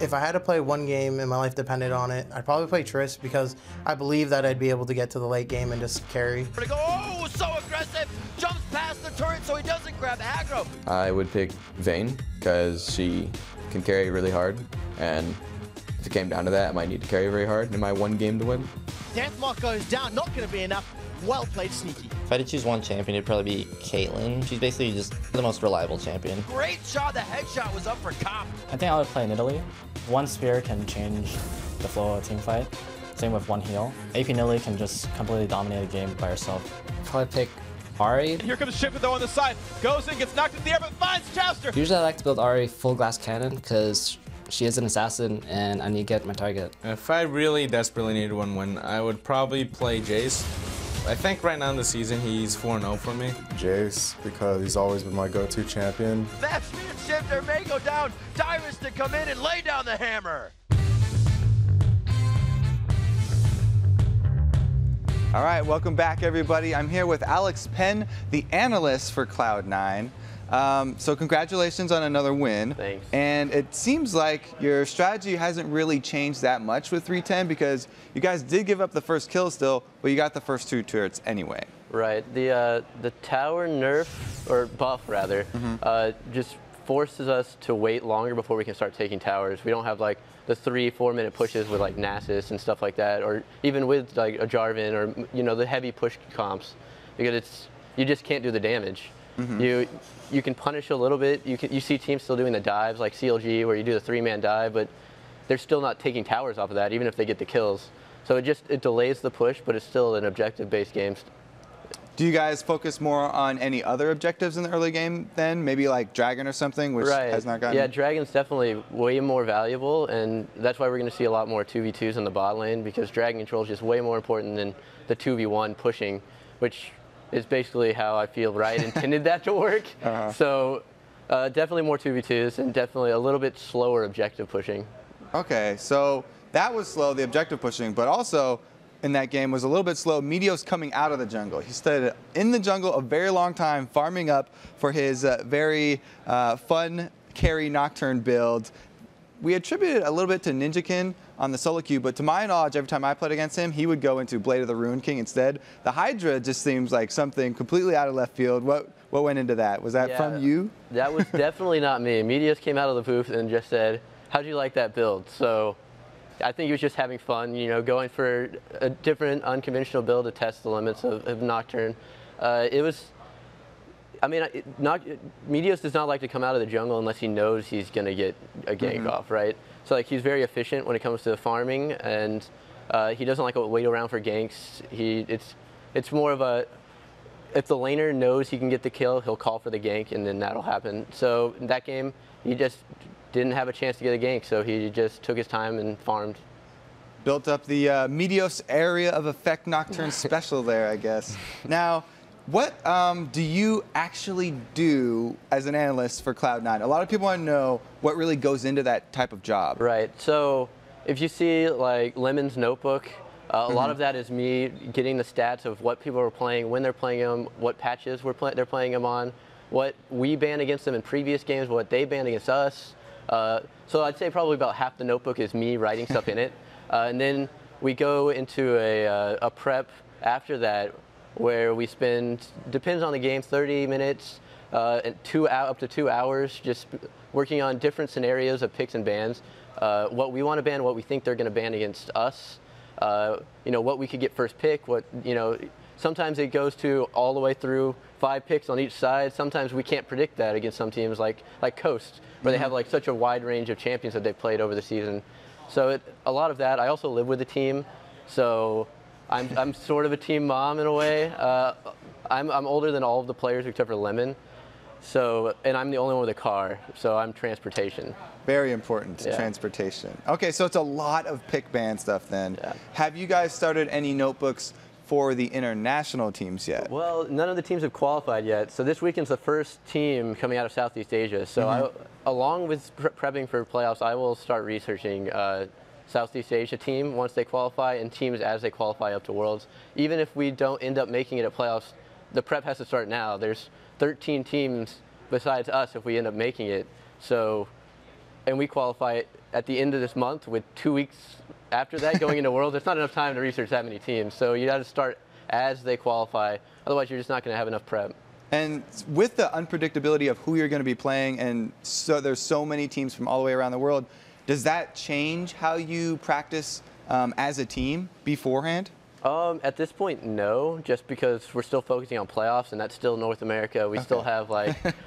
If I had to play one game and my life depended on it, I'd probably play Triss because I believe that I'd be able to get to the late game and just carry. Oh, so aggressive! Jumps past the turret so he doesn't grab the aggro. I would pick Vayne because she can carry really hard, and if it came down to that, I might need to carry very hard in my one game to win. Death Mark goes down, not going to be enough. Well played, Sneaky. If I had to choose one champion, it'd probably be Caitlyn. She's basically just the most reliable champion. Great shot, the headshot was up for Cop. I think I would play Nidalee. One spear can change the flow of a team fight. Same with one heal. AP Nidalee can just completely dominate a game by herself. Probably pick Ahri. And here comes Shipper though on the side. Goes in, gets knocked in the air, but finds Chowster. Usually I like to build Ahri full glass cannon because she is an assassin and I need to get my target. If I really desperately needed one win, I would probably play Jace. I think right now in the season he's 4-0 for me. Jace, because he's always been my go-to champion. That speed shifter may go down. Dyrus to come in and lay down the hammer. All right, welcome back, everybody. I'm here with Alex Penn, the analyst for Cloud9. So congratulations on another win. Thanks. And it seems like your strategy hasn't really changed that much with 310 because you guys did give up the first kill still, but you got the first 2 turrets anyway. Right. The tower nerf, or buff rather, just forces us to wait longer before we can start taking towers. We don't have like the 3-4 minute pushes with like Nasus and stuff like that, or even with like a Jarvan or the heavy push comps, because you just can't do the damage. You can punish a little bit. You see teams still doing the dives like CLG where you do the 3-man dive, but they're still not taking towers off of that even if they get the kills. So it delays the push, but it's still an objective-based game. Do you guys focus more on any other objectives in the early game then? Maybe like Dragon or something, which has not gotten... Yeah, Dragon's definitely way more valuable, and that's why we're going to see a lot more 2v2s in the bot lane, because Dragon control is just way more important than the 2v1 pushing, which is basically how I feel Riot intended that to work. So definitely more 2v2s and definitely a little bit slower objective pushing. Okay, so that was slow, the objective pushing, but also in that game was a little bit slow. Meteos coming out of the jungle. He stayed in the jungle a very long time, farming up for his very fun carry Nocturne build. We attributed a little bit to Ninjakin on the solo queue, but to my knowledge, every time I played against him, he would go into Blade of the Ruined King instead. The Hydra just seems like something completely out of left field. What went into that? Was that from you? That was definitely not me. Meteos came out of the booth and just said, how'd you like that build? So I think he was just having fun, going for a different, unconventional build to test the limits of Nocturne. Meteos does not like to come out of the jungle unless he knows he's going to get a gank off, right? So like he's very efficient when it comes to farming, and he doesn't like to wait around for ganks. It's more of a, if the laner knows he can get the kill, he'll call for the gank, and then that'll happen. So in that game, he just didn't have a chance to get a gank, so he just took his time and farmed. Built up the Meteos area of effect Nocturne special there, I guess. Now, what do you actually do as an analyst for Cloud9? A lot of people want to know what really goes into that type of job. Right. So if you see like Lemon's notebook, a lot of that is me getting the stats of what people are playing, when they're playing them, what patches they're playing them on, what we banned against them in previous games, what they banned against us. So I'd say probably about half the notebook is me writing stuff in it. And then we go into a prep after that where we spend, depends on the game, 30 minutes and up to 2 hours just working on different scenarios of picks and bans. What we want to ban, what we think they're going to ban against us, what we could get first pick, sometimes it goes to all the way through 5 picks on each side. Sometimes we can't predict that against some teams like Coast, where they have like such a wide range of champions that they've played over the season. So a lot of that. I also live with the team, so I'm sort of a team mom in a way. I'm older than all of the players except for Lemon, and I'm the only one with a car, so I'm transportation. Very important, transportation. Okay, so it's a lot of pick ban stuff then. Yeah. Have you guys started any notebooks for the international teams yet? Well, none of the teams have qualified yet. So this weekend's the first team coming out of Southeast Asia. So along with prepping for playoffs, I will start researching Southeast Asia team once they qualify and teams as they qualify up to Worlds. Even if we don't end up making it at playoffs, the prep has to start now. There's 13 teams besides us if we end up making it. So and we qualify at the end of this month with 2 weeks after that going into Worlds. There's not enough time to research that many teams. So you got to start as they qualify. Otherwise, you're just not going to have enough prep. And with the unpredictability of who you're going to be playing, and so there's so many teams from all the way around the world, does that change how you practice as a team beforehand? At this point, no, just because we're still focusing on playoffs, and that's still North America. We still have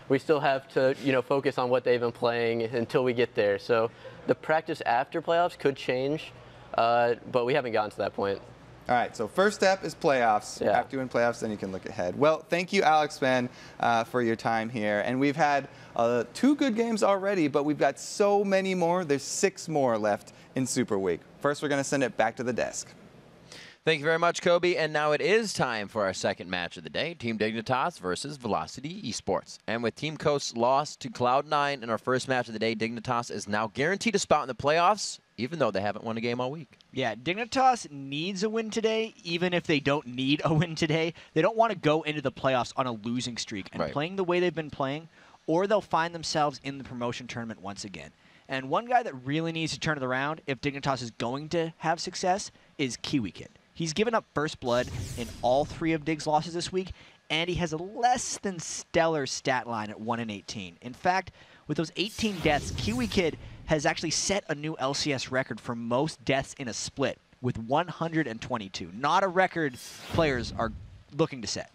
we still have to, focus on what they've been playing until we get there. So the practice after playoffs could change, but we haven't gotten to that point. All right, so first step is playoffs. Yeah. After you win playoffs, then you can look ahead. Well, thank you, Alex Ben, for your time here. And we've had 2 good games already, but we've got so many more. There's 6 more left in Super Week. First, we're going to send it back to the desk. Thank you very much, Kobe. And now it is time for our second match of the day, Team Dignitas versus Velocity Esports. And with Team Coast's loss to Cloud9 in our first match of the day, Dignitas is now guaranteed a spot in the playoffs, even though they haven't won a game all week. Yeah, Dignitas needs a win today, even if they don't need a win today. They don't want to go into the playoffs on a losing streak and playing the way they've been playing, or they'll find themselves in the promotion tournament once again. And one guy that really needs to turn it around if Dignitas is going to have success is Kiwi Kid. He's given up first blood in all 3 of Dig's losses this week, and he has a less than stellar stat line at 1-18. In fact, with those 18 deaths, Kiwi Kid has actually set a new LCS record for most deaths in a split with 122. Not a record players are looking to set.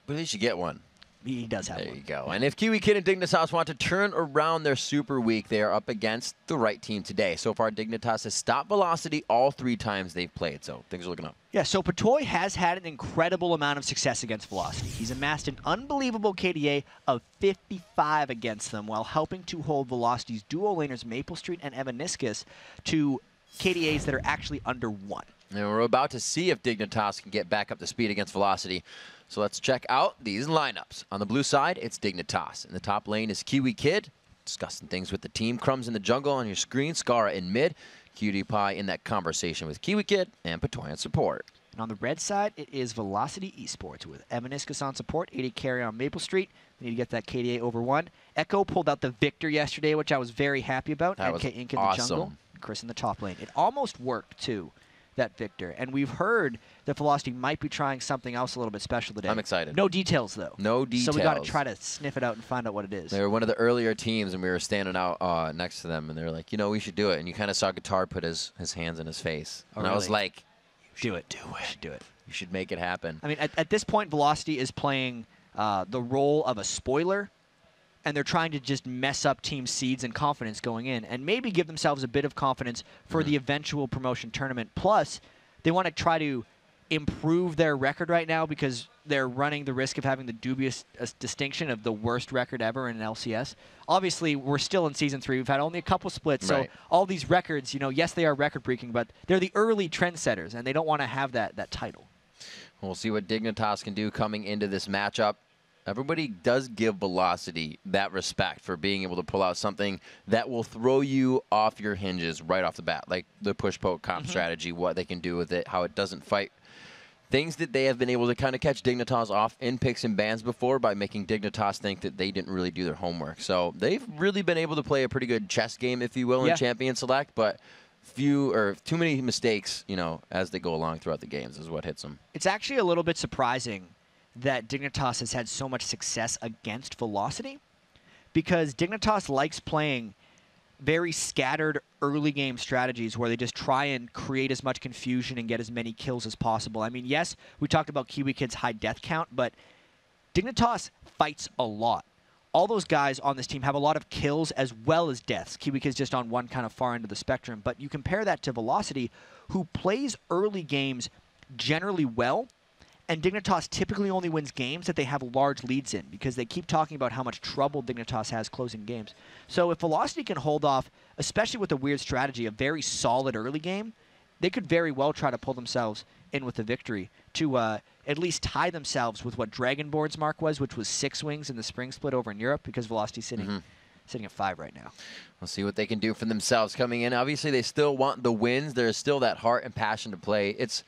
But at least you get one. He does have one. There you go. And if Kiwi Kid and Dignitas want to turn around their Super Week, they are up against the right team today. So far, Dignitas has stopped Velocity all 3 times they've played, so things are looking up. Yeah, so Patoy has had an incredible amount of success against Velocity. He's amassed an unbelievable KDA of 55 against them while helping to hold Velocity's duo laners Maple Street and Evaniscus to KDAs that are actually under 1. And we're about to see if Dignitas can get back up to speed against Velocity. So let's check out these lineups. On the blue side, it's Dignitas. In the top lane is Kiwi Kid, discussing things with the team. Crumbs in the jungle on your screen, Scara in mid, Cutie Pie in that conversation with Kiwi Kid, and Patoy on support. And on the red side, it is Velocity Esports with Evaniscus on support, 80 carry on Maple Street. They need to get that KDA over 1. Echo pulled out the Victor yesterday, which I was very happy about. That was NK Inc in awesome. the jungle, Chris in the top lane. It almost worked, too, that Victor. And we've heard that Velocity might be trying something else a little bit special today. I'm excited. No details, though. No details. So we got to try to sniff it out and find out what it is. They were one of the earlier teams, and we were standing out next to them, and they were like, we should do it. And you kind of saw Guitar put his hands in his face. Oh, and I was really? like, do it. Do it. You should make it happen. I mean, at this point, Velocity is playing the role of a spoiler, and they're trying to just mess up team seeds and confidence going in, and maybe give themselves a bit of confidence for the eventual promotion tournament. Plus, they want to try to improve their record right now because they're running the risk of having the dubious distinction of the worst record ever in an LCS. Obviously, we're still in Season 3. We've had only a couple splits, so all these records, yes, they are record-breaking, but they're the early trendsetters, and they don't want to have that title. We'll see what Dignitas can do coming into this matchup. Everybody does give Velocity that respect for being able to pull out something that will throw you off your hinges right off the bat, like the push-poke comp strategy, what they can do with it, how it doesn't fight. Things that they have been able to kind of catch Dignitas off in picks and bans before by making Dignitas think that they didn't really do their homework. So they've really been able to play a pretty good chess game, if you will, in Champion Select, but too many mistakes, as they go along throughout the games is what hits them. It's actually a little bit surprising that Dignitas has had so much success against Velocity, because Dignitas likes playing very scattered early game strategies where they just try and create as much confusion and get as many kills as possible. I mean, yes, we talked about Kiwi Kid's high death count, but Dignitas fights a lot. All those guys on this team have a lot of kills as well as deaths. Kiwi Kid's just on one kind of far end of the spectrum, but you compare that to Velocity, who plays early games generally well, and Dignitas typically only wins games that they have large leads in because they keep talking about how much trouble Dignitas has closing games. So if Velocity can hold off, especially with a weird strategy, a very solid early game, they could very well try to pull themselves in with a victory to at least tie themselves with what Dragonborn's mark was, which was 6 wings in the spring split over in Europe, because Velocity's sitting at 5 right now. We'll see what they can do for themselves coming in. Obviously, they still want the wins. There's still that heart and passion to play. It's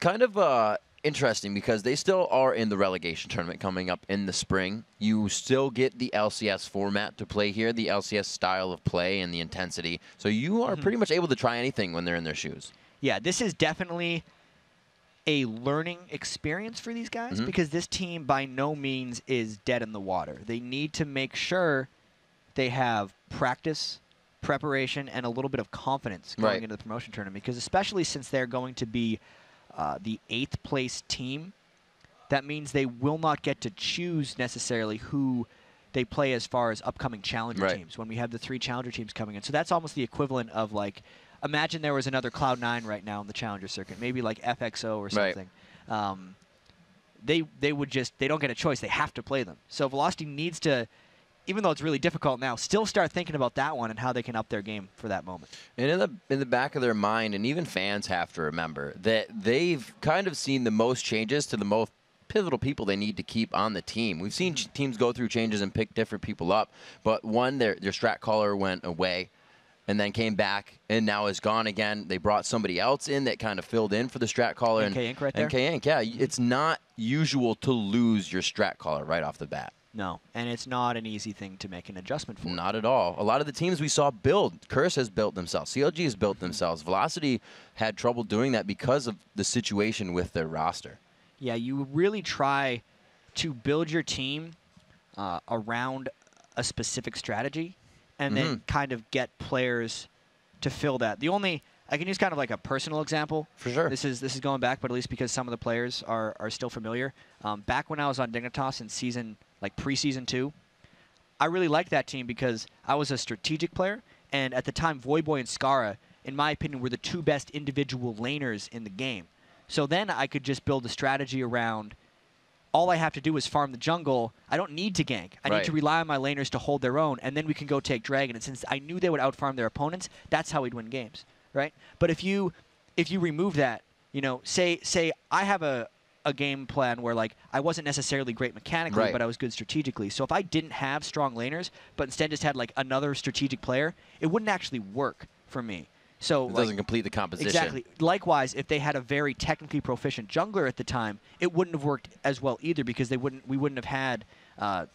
kind of interesting because they still are in the relegation tournament coming up in the spring. You still get the LCS format to play here, the LCS style of play and the intensity. So you are pretty much able to try anything when they're in their shoes. Yeah, this is definitely a learning experience for these guys because this team by no means is dead in the water. They need to make sure they have practice, preparation, and a little bit of confidence going into the promotion tournament because especially since they're going to be the 8th place team, that means they will not get to choose necessarily who they play as far as upcoming challenger teams when we have the 3 challenger teams coming in. So that's almost the equivalent of like, imagine there was another Cloud9 right now in the challenger circuit, maybe like FXO or something. They would just, they don't get a choice. They have to play them. So Velocity needs to, even though it's really difficult now, still start thinking about that one and how they can up their game for that moment. And in the back of their mind, and even fans have to remember, that they've kind of seen the most changes to the most pivotal people they need to keep on the team. We've seen teams go through changes and pick different people up, but one, their strat caller went away and then came back and now is gone again. They brought somebody else in that kind of filled in for the strat caller. NK Inc. right there? NK Inc., yeah. It's not usual to lose your strat caller right off the bat. No, and it's not an easy thing to make an adjustment for. Not at all. A lot of the teams we saw build, Curse has built themselves, CLG has built themselves. Velocity had trouble doing that because of the situation with their roster. Yeah, you really try to build your team around a specific strategy and then kind of get players to fill that. I can use kind of like a personal example. For sure. This is going back, but at least because some of the players are still familiar. Back when I was on Dignitas in pre-season 2, I really liked that team because I was a strategic player, and at the time, Voyboy and Skara, in my opinion, were the 2 best individual laners in the game. So then I could just build a strategy around all I have to do is farm the jungle. I don't need to gank. I need to rely on my laners to hold their own, and then we can go take Dragon. And since I knew they would outfarm their opponents, that's how we'd win games, right? But if you remove that, you know, say I have a game plan where like I wasn't necessarily great mechanically, but I was good strategically. So if I didn't have strong laners, but instead just had like another strategic player, it wouldn't actually work for me. So it doesn't complete the composition. Exactly. Likewise, if they had a very technically proficient jungler at the time, it wouldn't have worked as well either because we wouldn't have had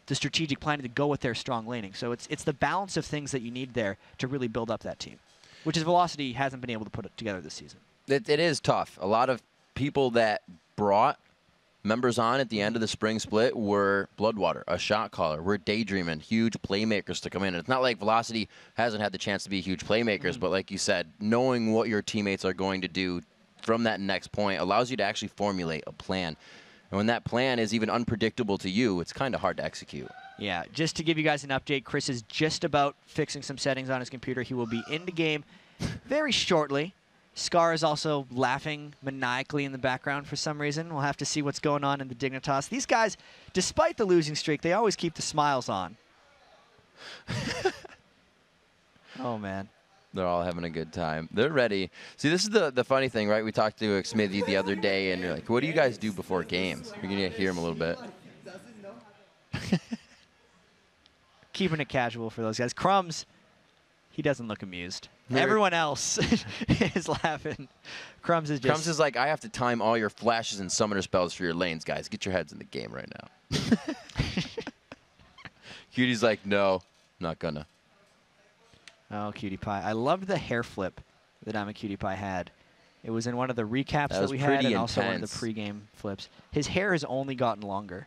the strategic planning to go with their strong laning. So it's the balance of things that you need there to really build up that team, which is Velocity hasn't been able to put it together this season. It is tough. A lot of people that brought members on at the end of the spring split were Bloodwater, a shot caller. We're daydreaming, huge playmakers to come in. It's not like Velocity hasn't had the chance to be huge playmakers, but like you said, knowing what your teammates are going to do from that next point allows you to actually formulate a plan. And when that plan is even unpredictable to you, it's kind of hard to execute. Yeah, just to give you guys an update, Chris is just about fixing some settings on his computer. He will be in the game very shortly. Scar is also laughing maniacally in the background for some reason. We'll have to see what's going on in the Dignitas. These guys, despite the losing streak, they always keep the smiles on. Oh, man. They're all having a good time. They're ready. See, this is the funny thing, right? We talked to Smithy the other day, and you're like, what do you guys do before games? You're going to hear him a little bit. Keeping it casual for those guys. Crumbs, he doesn't look amused. Maybe. Everyone else is laughing. Crumbs is just... Crumbs is like, I have to time all your flashes and summoner spells for your lanes, guys. Get your heads in the game right now. Cutie's like, no, not gonna. Oh, Cutie Pie. I loved the hair flip that I'm a Cutie Pie had. It was in one of the recaps that we had and also one of the pregame flips. His hair has only gotten longer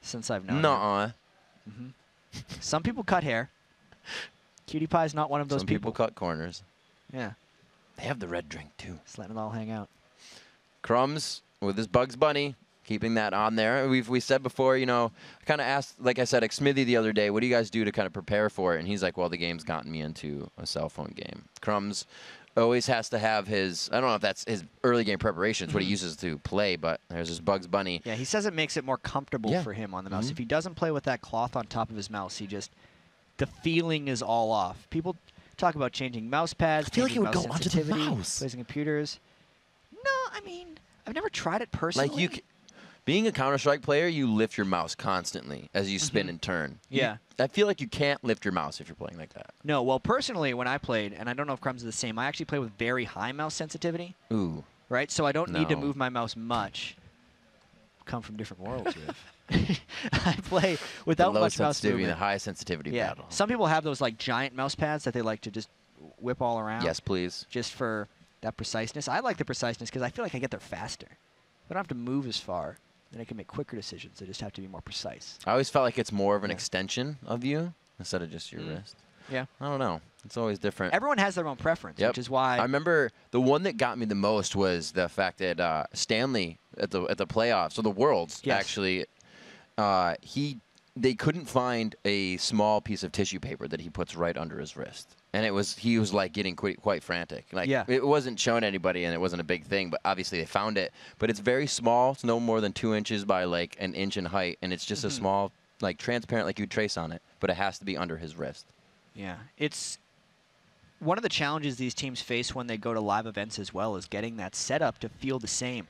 since I've known him. Some people cut hair. Cutie Pie is not one of those people. Some people cut corners. Yeah. They have the red drink, too. Just letting it all hang out. Crumbs with his Bugs Bunny, keeping that on there. We said before, you know, I kind of asked, like I said, Smithy the other day, what do you guys do to kind of prepare for it? And he's like, well, the game's gotten me into a cell phone game. Crumbs always has to have his, I don't know if that's his early game preparation, it's what he uses to play, but there's his Bugs Bunny. Yeah, he says it makes it more comfortable for him on the mouse. If he doesn't play with that cloth on top of his mouse, the feeling is all off. People talk about changing mouse pads. I feel like it would go onto the mouse. Placing computers. No, I mean, I've never tried it personally. Like being a Counter-Strike player, you lift your mouse constantly as you spin and turn. Yeah. I feel like you can't lift your mouse if you're playing like that. No, well, personally, when I played, and I don't know if Crumbs is the same, I actually play with very high mouse sensitivity. Ooh. Right? So I don't need to move my mouse much. come from different worlds with. I play without the low much mouse sensitivity movement. and the high sensitivity Yeah. battle. Some people have those like giant mouse pads that they like to just whip all around. Yes, please. Just for that preciseness. I like the preciseness because I feel like I get there faster. I don't have to move as far, and I can make quicker decisions. I just have to be more precise. I always felt like it's more of an extension of you instead of just your wrist. Yeah. I don't know. It's always different. Everyone has their own preference, which is why I remember the one that got me the most was the fact that Stanley at the playoffs, so the Worlds actually, they couldn't find a small piece of tissue paper that he puts right under his wrist. And he was like getting quite frantic. Like it wasn't showing anybody and it wasn't a big thing, but obviously they found it. But it's very small. It's no more than 2 inches by like an inch in height. And it's just a small, like transparent, like you'd trace on it. But it has to be under his wrist. Yeah. It's one of the challenges these teams face when they go to live events as well is getting that setup to feel the same.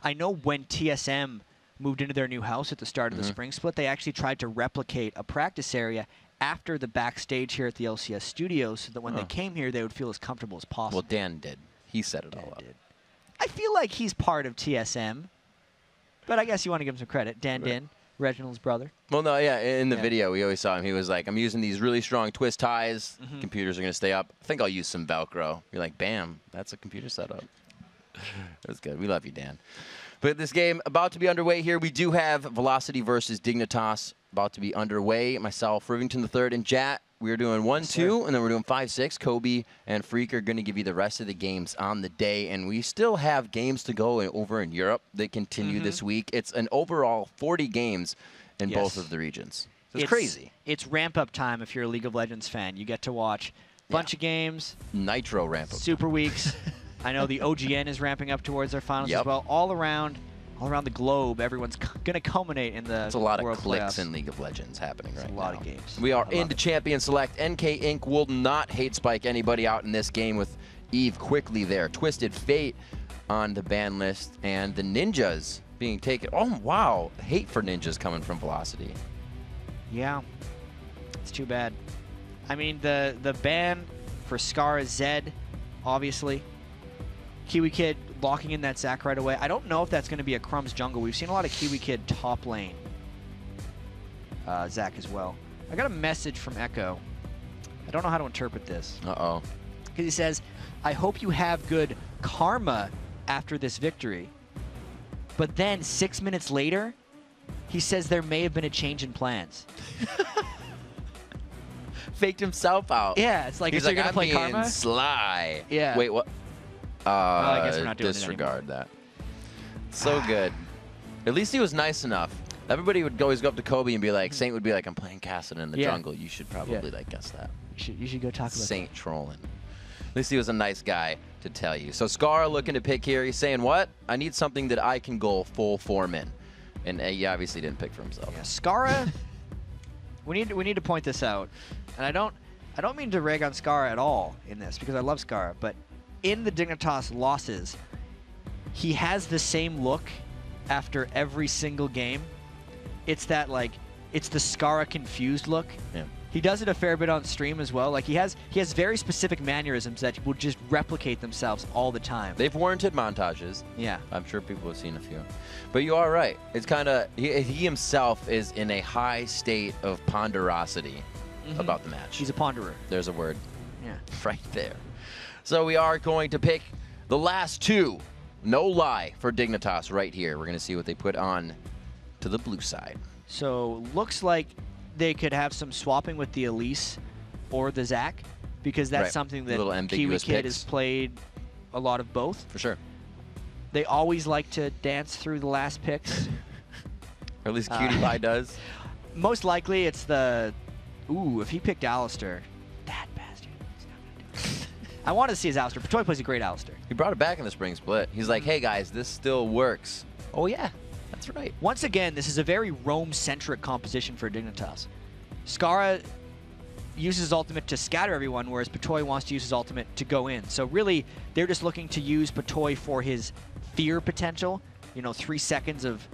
I know when TSM moved into their new house at the start of the spring split, they actually tried to replicate a practice area after the backstage here at the LCS studios so that when they came here, they would feel as comfortable as possible. Well, Dan did. He set it all up. I feel like he's part of TSM, but I guess you want to give him some credit. Dan Din, Reginald's brother. Well, no, yeah, in the video, we always saw him. He was like, I'm using these really strong twist ties. Computers are going to stay up. I think I'll use some Velcro. You're like, bam, that's a computer setup. That's good. We love you, Dan. But this game about to be underway here. We do have Velocity versus Dignitas about to be underway. Myself, Rivington III, and Jat. We're doing 1-2, and then we're doing 5-6. Kobe and Freak are going to give you the rest of the games on the day. And we still have games to go over in Europe that continue this week. It's an overall 40 games in both of the regions. So it's crazy. It's ramp-up time if you're a League of Legends fan. You get to watch a bunch of games. Nitro ramp-up. Super weeks. I know the OGN is ramping up towards their finals as well. All around the globe, everyone's going to culminate in the It's a lot of World clicks playoffs. in League of Legends happening right now. A lot of games. We are into Champion Select. NK Inc. will not hate spike anybody out in this game with Eve quickly there. Twisted Fate on the ban list, and the Ninjas being taken. Oh, wow. Hate for Ninjas coming from Velocity. Yeah. It's too bad. I mean, the ban for Scara Zed, obviously. Kiwi Kid locking in that Zac right away. I don't know if that's going to be a Crumbs jungle. We've seen a lot of Kiwi Kid top lane Zac as well. I got a message from Echo. I don't know how to interpret this. Uh-oh. Because he says, I hope you have good karma after this victory. But then 6 minutes later, he says there may have been a change in plans. Faked himself out. Yeah, it's like, he's is like, going to I'm play being karma? sly. Yeah. Wait, what? I guess we're not doing disregard that. So good. At least he was nice enough. Everybody would always go up to Kobe and be like, Saint would be like, I'm playing Cassidon in the jungle. You should probably like guess that. You should go talk about Saint trolling. At least he was a nice guy to tell you. So Scar looking to pick here. He's saying, what? I need something that I can go full form in. And he obviously didn't pick for himself. Yeah, Scara, we need to point this out. And I don't mean to rag on Scara at all in this because I love Scara, but in the Dignitas losses, he has the same look after every single game. It's that like, it's the Scara confused look. Yeah. He does it a fair bit on stream as well. Like he has very specific mannerisms that will just replicate themselves all the time. They've warranted montages. Yeah. I'm sure people have seen a few. But you are right. It's kind of, he himself is in a high state of ponderosity about the match. He's a ponderer. There's a word. Yeah. Right there. So we are going to pick the last two, no lie, for Dignitas right here. We're going to see what they put on to the blue side. So looks like they could have some swapping with the Elise or the Zac because that's something that Kiwi Kid has played a lot of both. For sure. They always like to dance through the last picks. Or at least Cutie Pie does. Most likely it's the... Ooh, if he picked Alistair, that bastard. He's not gonna do it. I want to see his Alistair. Patoy plays a great Alistair. He brought it back in the spring split. He's like, hey guys, this still works. Oh yeah, that's right. Once again, this is a very Roam-centric composition for Dignitas. Scara uses his ultimate to scatter everyone, whereas Patoy wants to use his ultimate to go in. So really, they're just looking to use Patoy for his fear potential. You know, 3 seconds of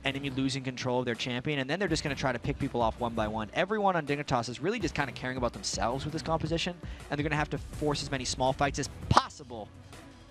enemy losing control of their champion, and then they're just going to try to pick people off one by one. Everyone on Dignitas is really just kind of caring about themselves with this composition, and they're going to have to force as many small fights as possible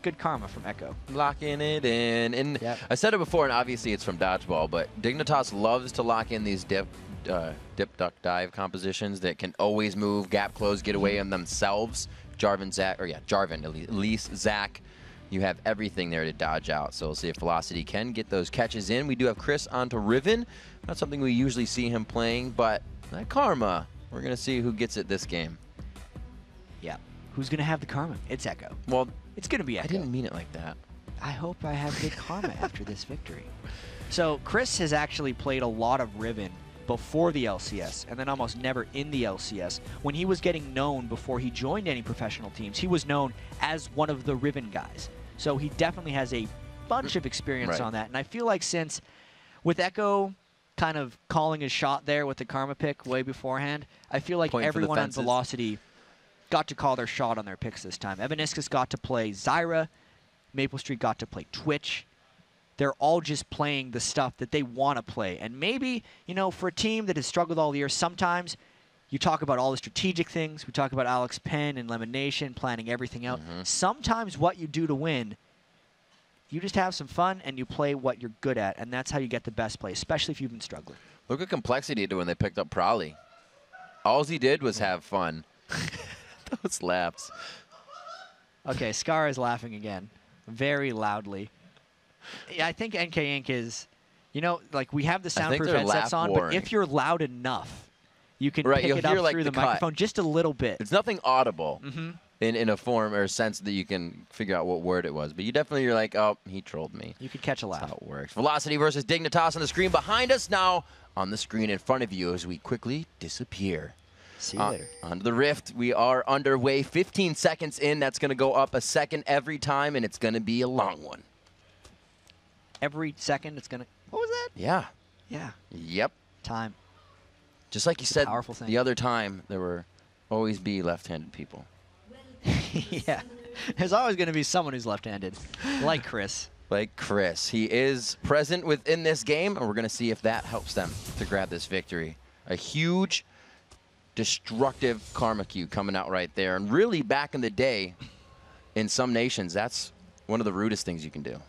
good karma from Echo. Locking it in. And Yep. I said it before, and obviously it's from Dodgeball, but Dignitas loves to lock in these dip, duck, dive compositions that can always move, gap close, get away on themselves. Jarvan, Zach, or yeah, Jarvan, Elise, Zach. You have everything there to dodge out. So we'll see if Velocity can get those catches in. We do have Chris onto Riven. Not something we usually see him playing, but that karma, we're going to see who gets it this game. Yeah. Who's going to have the karma? It's Echo. Well, it's going to be Echo. I didn't mean it like that. I hope I have good karma after this victory. So Chris has actually played a lot of Riven before the LCS, and then almost never in the LCS. When he was getting known before he joined any professional teams, he was known as one of the Riven guys. So he definitely has a bunch of experience on that. And I feel like since, with Echo kind of calling his shot there with the karma pick way beforehand, I feel like everyone on Velocity got to call their shot on their picks this time. Evaniscus got to play Zyra. Maple Street got to play Twitch. They're all just playing the stuff that they want to play. And maybe, you know, for a team that has struggled all year, sometimes you talk about all the strategic things. We talk about Alex Penn and Lemon Nation planning everything out. Sometimes what you do to win, you just have some fun and you play what you're good at. And that's how you get the best play, especially if you've been struggling. Look at Complexity when they picked up Prolly. All he did was have fun. Those laps. Okay, Scar is laughing again, very loudly. Yeah, I think NK Inc. is, you know, like we have the soundproof headsets on, but if you're loud enough, you can pick it up through the microphone just a little bit. It's nothing audible in a form or sense that you can figure out what word it was, but you're like, oh, he trolled me. You could catch a laugh. That's how it works. Velocity versus Dignitas on the screen behind us, now on the screen in front of you as we quickly disappear. See you later. Onto the Rift. We are underway. 15 seconds in. That's going to go up a second every time, and it's going to be a long one. Every second it's going to... What was that? Yeah. Yeah. Yep. Time. Just like you said powerful thing. The other time, there will always be left-handed people. Yeah. There's always going to be someone who's left-handed, like Chris. Like Chris. He is present within this game, and we're going to see if that helps them to grab this victory. A huge... destructive karma queue coming out right there. And really, back in the day, in some nations, that's one of the rudest things you can do.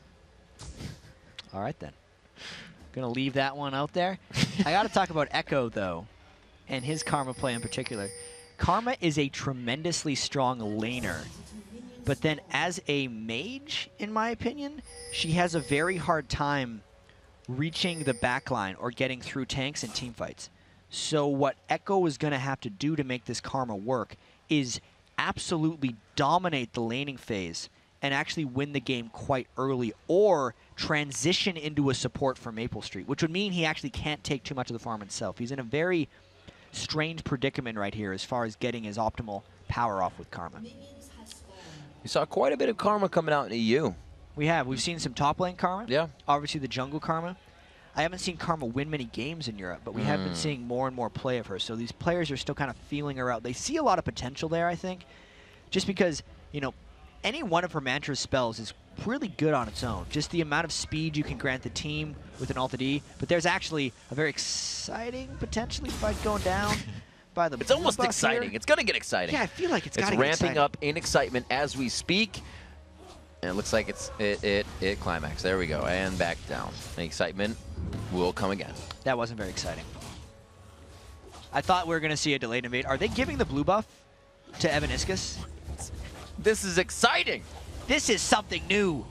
All right, then. Going to leave that one out there. I got to talk about Echo, though, and his karma play in particular. Karma is a tremendously strong laner. But then as a mage, in my opinion, she has a very hard time reaching the backline or getting through tanks and teamfights. So what Echo is going to have to do to make this karma work is absolutely dominate the laning phase and actually win the game quite early or transition into a support for Maple Street, which would mean he actually can't take too much of the farm himself. He's in a very strange predicament right here as far as getting his optimal power off with karma. We saw quite a bit of karma coming out in EU. We have. We've seen some top lane karma. Yeah. Obviously the jungle karma. I haven't seen Karma win many games in Europe, but we have been seeing more and more play of her. So these players are still kind of feeling her out. They see a lot of potential there, I think, just because, you know, any one of her Mantra's spells is really good on its own. Just the amount of speed you can grant the team with an Alt D. But there's actually a very exciting, potentially, fight going down by the It's almost exciting. Here. It's going to get exciting. Yeah, I feel like it's got to get exciting. It's ramping up in excitement as we speak. And it looks like it climaxed. There we go. And back down. The excitement will come again. That wasn't very exciting. I thought we were going to see a delayed invade. Are they giving the blue buff to Evaniscus? This is exciting. This is something new.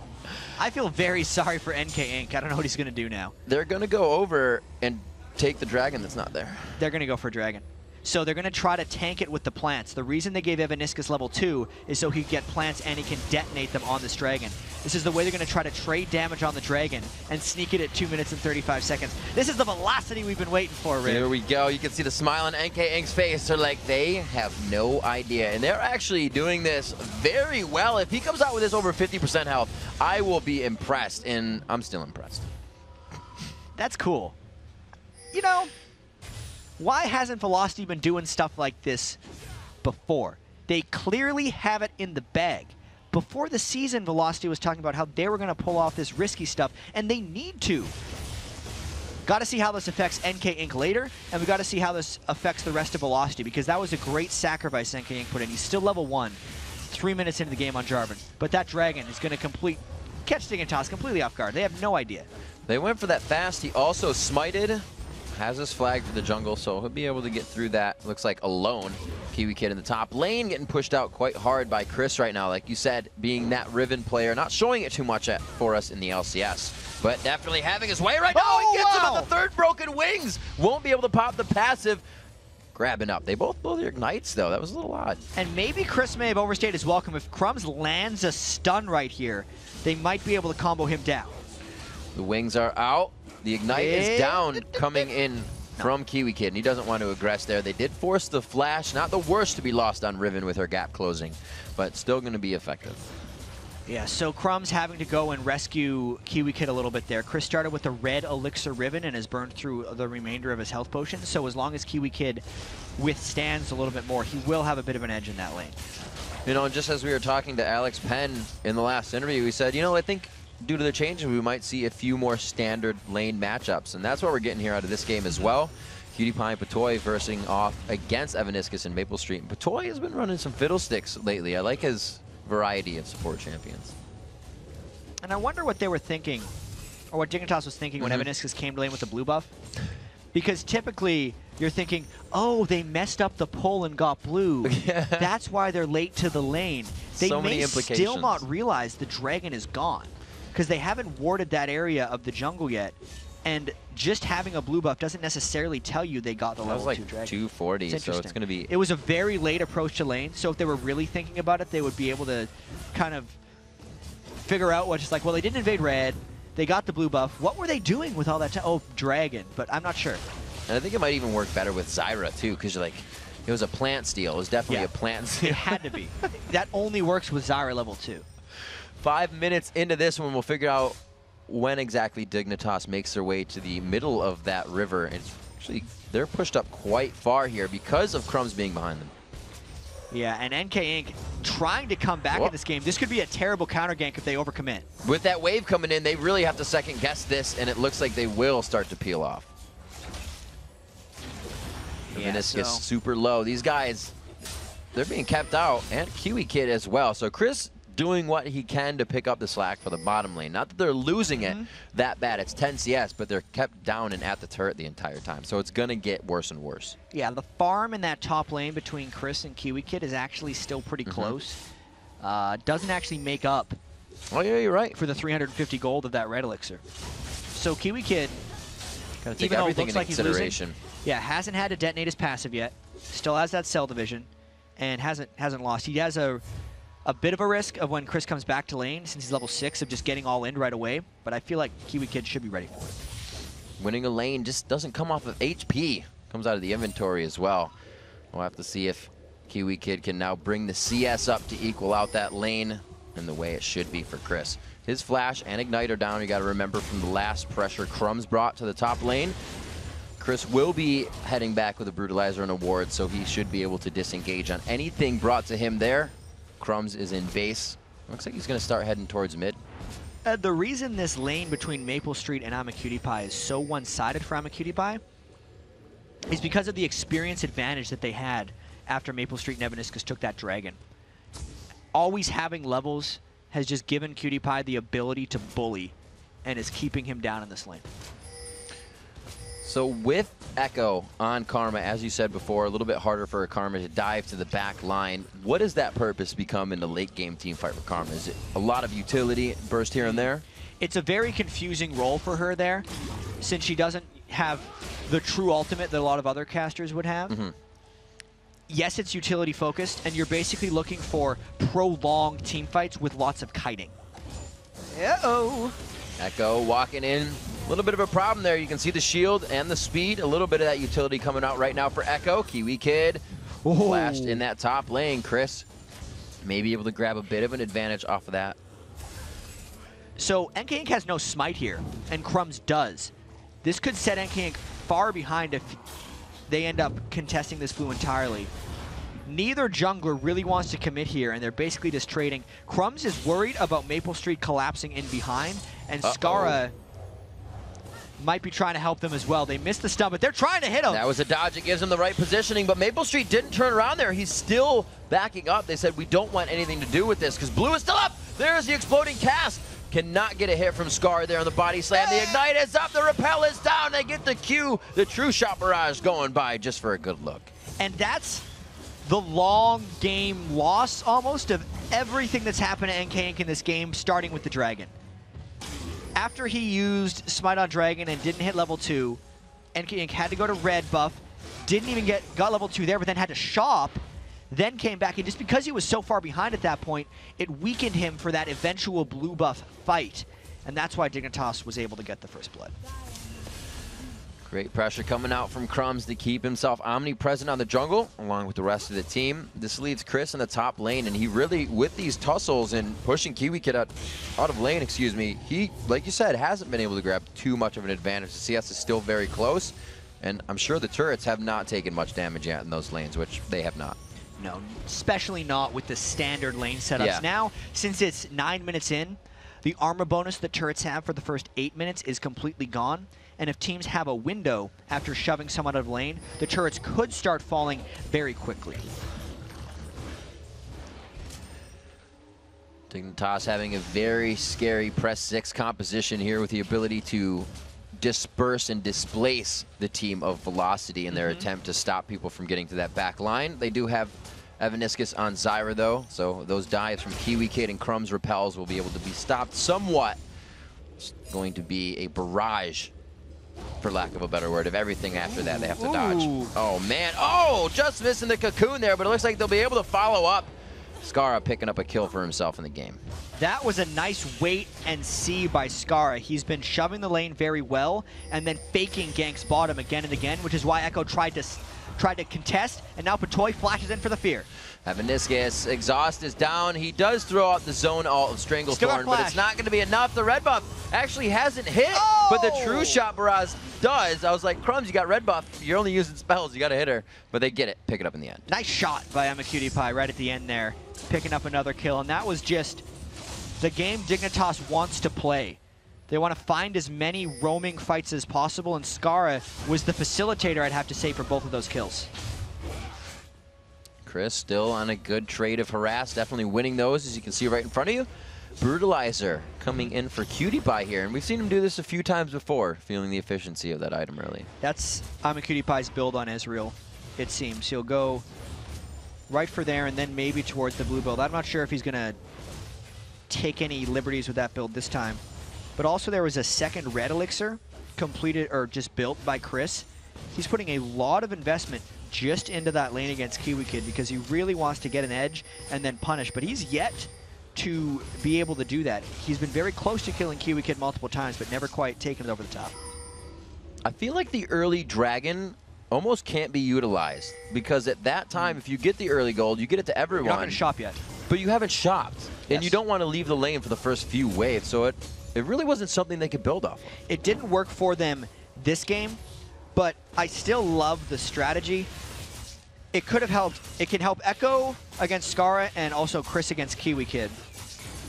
I feel very sorry for NK Inc. I don't know what he's going to do now. They're going to go over and take the dragon that's not there. They're going to go for dragon. So they're going to try to tank it with the plants. The reason they gave Evaniscus level 2 is so he can get plants and he can detonate them on this dragon. This is the way they're going to try to trade damage on the dragon and sneak it at 2 minutes and 35 seconds. This is the velocity we've been waiting for, Rick. Here we go. You can see the smile on NK Inc.'s face. They're like, they have no idea. And they're actually doing this very well. If he comes out with this over 50% health, I will be impressed. And I'm still impressed. That's cool. You know, why hasn't Velocity been doing stuff like this before? They clearly have it in the bag. Before the season, Velocity was talking about how they were going to pull off this risky stuff, and they need to. Got to see how this affects NK Inc. later, and we got to see how this affects the rest of Velocity, because that was a great sacrifice NK Inc. put in. He's still level 1. 3 minutes into the game on Jarvan. But that Dragon is going to catch Dignitas completely off guard. They have no idea. They went for that fast. He also smited. Has his flag for the jungle, so he'll be able to get through that. Looks like alone. Kiwi Kid in the top lane getting pushed out quite hard by Chris right now. Like you said, being that Riven player, not showing it too much for us in the LCS, but definitely having his way right now. He gets him on the third broken wings. Won't be able to pop the passive. Grabbing up. They both blow their ignites, though. That was a little odd. And maybe Chris may have overstayed his welcome. If Crumbs lands a stun right here, they might be able to combo him down. The wings are out. The ignite is down, coming in from Kiwi Kid, and he doesn't want to aggress there. They did force the flash. Not the worst to be lost on Riven with her gap closing, but still going to be effective. Yeah, so Crumbs having to go and rescue Kiwi Kid a little bit there. Chris started with the red Elixir Riven and has burned through the remainder of his health potion, so as long as Kiwi Kid withstands a little bit more, he will have a bit of an edge in that lane. You know, and just as we were talking to Alex Penn in the last interview, he said, you know, I think due to the changes, we might see a few more standard lane matchups, and that's what we're getting here out of this game as well. Cutie Pie and Patoy versing off against Evaniscus and Maple Street. And Patoy has been running some fiddlesticks lately. I like his variety of support champions. And I wonder what they were thinking, or what Dignitas was thinking when Evaniscus came to lane with the blue buff. Because typically, you're thinking, oh, they messed up the pull and got blue. That's why they're late to the lane. They So many may implications. still not realize the dragon is gone, because they haven't warded that area of the jungle yet. And just having a blue buff doesn't necessarily tell you they got the level 2 dragon. That was like 240, so it's going to be... It was a very late approach to lane, so if they were really thinking about it, they would be able to kind of figure out what's like, well, they didn't invade red, they got the blue buff. What were they doing with all that time? Oh, dragon, but I'm not sure. And I think it might even work better with Zyra, too, because like, it was a plant steal. It was definitely a plant steal. It had to be. That only works with Zyra level 2. 5 minutes into this one, we'll figure out when exactly Dignitas makes their way to the middle of that river. And actually, they're pushed up quite far here because of Crumbs being behind them. Yeah, and NK Inc. trying to come back in this game. This could be a terrible counter gank if they overcommit. With that wave coming in, they really have to second guess this, and it looks like they will start to peel off. Yeah, Meniscus super low. These guys, they're being kept out, and Kiwi Kid as well. So Chris doing what he can to pick up the slack for the bottom lane. Not that they're losing it that bad. It's 10 CS, but they're kept down and at the turret the entire time. So it's going to get worse and worse. Yeah, the farm in that top lane between Chris and Kiwi Kid is actually still pretty close. Doesn't actually make up Oh, yeah, you're right. for the 350 gold of that red elixir. So Kiwi Kid, Gotta take even though it everything looks into like he's consideration. losing, hasn't had to detonate his passive yet. Still has that cell division, and hasn't lost. He has a bit of a risk of when Chris comes back to lane, since he's level 6, of just getting all in right away. But I feel like Kiwi Kid should be ready for it. Winning a lane just doesn't come off of HP. Comes out of the inventory as well. We'll have to see if Kiwi Kid can now bring the CS up to equal out that lane in the way it should be for Chris. His flash and ignite are down. You got to remember from the last pressure Crumbs brought to the top lane. Chris will be heading back with a Brutalizer and a ward, so he should be able to disengage on anything brought to him there. Crumbs is in base. Looks like he's going to start heading towards mid. The reason this lane between Maple Street and AmaCutiePie is so one-sided for AmaCutiePie is because of the experience advantage that they had after Maple Street and Evaniscus took that dragon. Always having levels has just given CutiePie the ability to bully and is keeping him down in this lane. So with Echo on Karma, as you said before, a little bit harder for Karma to dive to the back line. What does that purpose become in the late game team fight for Karma? Is it a lot of utility burst here and there? It's a very confusing role for her there, since she doesn't have the true ultimate that a lot of other casters would have. Yes, it's utility focused, and you're basically looking for prolonged team fights with lots of kiting. Uh-oh. Echo walking in. A little bit of a problem there. You can see the shield and the speed. A little bit of that utility coming out right now for Echo. Kiwi Kid flashed in that top lane. Chris may be able to grab a bit of an advantage off of that. So NK Inc. has no smite here, and Crumbs does. This could set NK Inc. far behind if they end up contesting this blue entirely. Neither jungler really wants to commit here, and they're basically just trading. Crumbs is worried about Maple Street collapsing in behind, and Skara might be trying to help them as well. They missed the stun, but they're trying to hit him. That was a dodge. It gives him the right positioning, but Maple Street didn't turn around there. He's still backing up. They said, we don't want anything to do with this because Blue is still up. There's the exploding cast. Cannot get a hit from Scar there on the body slam. The Ignite is up. The Repel is down. They get the Q. The True Shot Barrage going by just for a good look. And that's the long game loss almost of everything that's happened to NK Inc in this game, starting with the Dragon. After he used Smite on Dragon and didn't hit level 2, NK Inc had to go to red buff, didn't even got level 2 there, but then had to shop, then came back, and just because he was so far behind at that point, it weakened him for that eventual blue buff fight, and that's why Dignitas was able to get the first blood. Great pressure coming out from Crumbs to keep himself omnipresent on the jungle, along with the rest of the team. This leaves Chris in the top lane, and he really, with these tussles and pushing Kiwi Kid out of lane, excuse me, he, like you said, hasn't been able to grab too much of an advantage. The CS is still very close, and I'm sure the turrets have not taken much damage yet in those lanes, which they have not. No, especially not with the standard lane setups. Yeah. Now, since it's 9 minutes in, the armor bonus that turrets have for the first 8 minutes is completely gone. And if teams have a window after shoving someone out of lane, the turrets could start falling very quickly. Dignitas having a very scary press 6 composition here with the ability to disperse and displace the team of Velocity in their attempt to stop people from getting to that back line. They do have Evaniscus on Zyra though, so those dives from Kiwi Kid and Crumbs repels will be able to be stopped somewhat. It's going to be a barrage, for lack of a better word, of everything after that they have to dodge. Oh man, oh, just missing the cocoon there, but it looks like they'll be able to follow up. Skara picking up a kill for himself in the game. That was a nice wait and see by Skara. He's been shoving the lane very well and then faking ganks bottom again and again, which is why Echo tried to contest, and now Patoy flashes in for the fear. Evaniscus, exhaust is down. He does throw out the zone alt of Stranglethorn, but it's not going to be enough. The red buff actually hasn't hit, but the True Shot Barrage does. I was like, Crumbs, you got red buff. You're only using spells. You got to hit her. But they get it. Pick it up in the end. Nice shot by EmmaCutiePie right at the end there, picking up another kill. And that was just the game Dignitas wants to play. They want to find as many roaming fights as possible, and Skara was the facilitator, I'd have to say, for both of those kills. Chris still on a good trade of harass, definitely winning those, as you can see right in front of you. Brutalizer coming in for CutiePie here, and we've seen him do this a few times before, feeling the efficiency of that item early. That's EmmaCutiePie's build on Ezreal, it seems. He'll go right for there and then maybe towards the blue build. I'm not sure if he's going to take any liberties with that build this time. But also there was a second red elixir completed or just built by Chris. He's putting a lot of investment just into that lane against Kiwi Kid because he really wants to get an edge and then punish. But he's yet to be able to do that. He's been very close to killing Kiwi Kid multiple times, but never quite taken it over the top. I feel like the early Dragon almost can't be utilized because at that time, if you get the early gold, you get it to everyone. You're not going to shop yet. But you haven't shopped, and you don't want to leave the lane for the first few waves, so it really wasn't something they could build off of. It didn't work for them this game, but I still love the strategy. It could have helped. It can help Echo against Skara and also Chris against Kiwi Kid.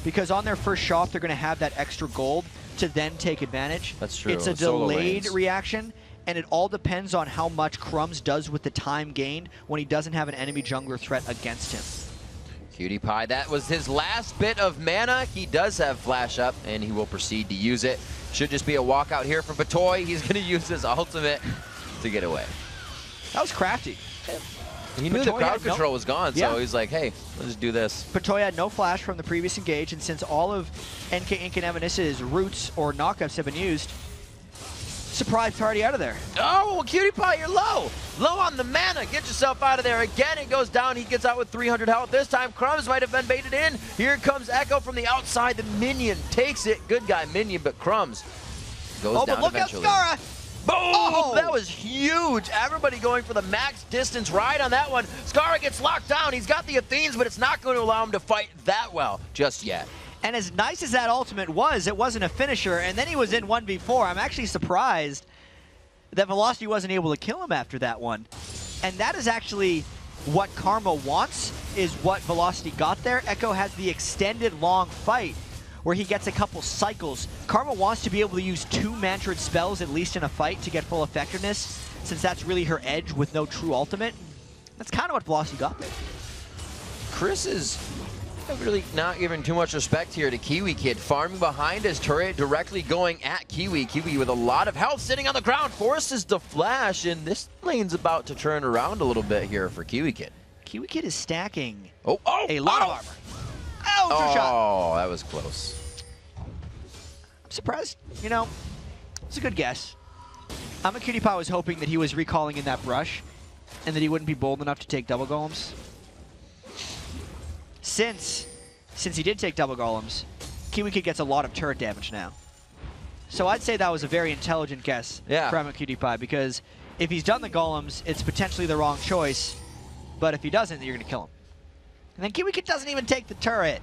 Because on their first shop, they're going to have that extra gold to then take advantage. That's true. It's a delayed reaction, and it all depends on how much Crumbs does with the time gained when he doesn't have an enemy jungler threat against him. CutiePie, that was his last bit of mana. He does have flash up, and he will proceed to use it. Should just be a walkout here for Patoy. He's going to use his ultimate to get away. That was crafty. He knew the crowd control was gone, so he's like, hey, let's just do this. Patoy had no flash from the previous engage, and since all of NK Inc and Evaniscus' roots or knockups have been used, surprise party out of there. Oh, CutiePie, you're low. Low on the mana. Get yourself out of there. Again, it goes down. He gets out with 300 health. This time, Crumbs might have been baited in. Here comes Echo from the outside. The minion takes it. Good guy, minion, but Crumbs goes down eventually. Oh, but look out, Skara! Boom! Oh! That was huge. Everybody going for the max distance ride on that one. Skara gets locked down. He's got the Athenes, but it's not going to allow him to fight that well just yet. And as nice as that ultimate was, it wasn't a finisher, and then he was in 1v4. I'm actually surprised that Velocity wasn't able to kill him after that one. And that is actually what Karma wants, is what Velocity got there. Echo has the extended long fight, where he gets a couple cycles. Karma wants to be able to use 2 Mantrid spells at least in a fight to get full effectiveness, since that's really her edge with no true ultimate. That's kind of what Velocity got there. Chris is really not giving too much respect here to Kiwi Kid, farming behind his turret, directly going at Kiwi. Kiwi with a lot of health sitting on the ground, forces the flash, and this lane's about to turn around a little bit here for Kiwi Kid. Kiwi Kid is stacking a lot of armor. Oh, true shot. Oh, that was close. I'm surprised. You know, it's a good guess. I'm a Cutie Pie was hoping that he was recalling in that brush and that he wouldn't be bold enough to take double golems. Since he did take double golems, Kiwi Kid gets a lot of turret damage now. So I'd say that was a very intelligent guess from a Cutie Pie, because if he's done the golems, it's potentially the wrong choice. But if he doesn't, then you're going to kill him. And then Kiwi Kid doesn't even take the turret.